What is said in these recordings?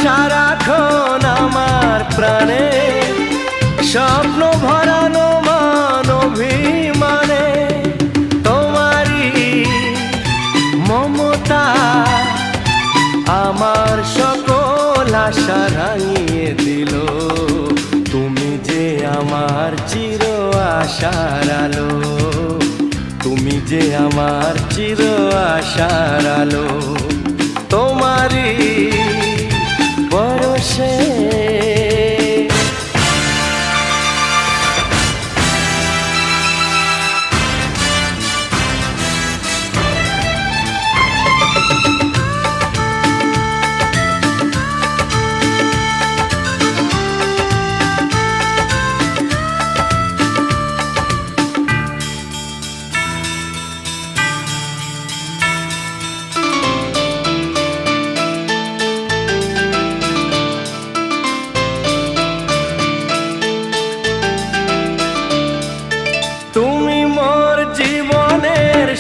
সারাক্ষণ আমার প্রাণে, স্বপ্ন ভরানো মান অভিমানে। তোমারই মমতা আমার সকল আশা রাঙিয়ে দিল। তুমি যে আমার চির আশার আলো, তুমি যে আমার চির আশার আলো। তোমারই পরশে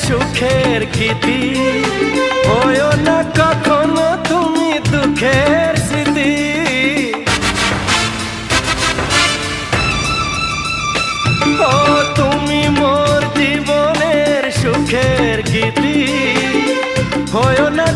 সুখের গীতি, হয়ো না কখনো তুমি দুঃখের স্মৃতি। ও তুমি মোর জীবনের সুখের গীতি, হয়ো না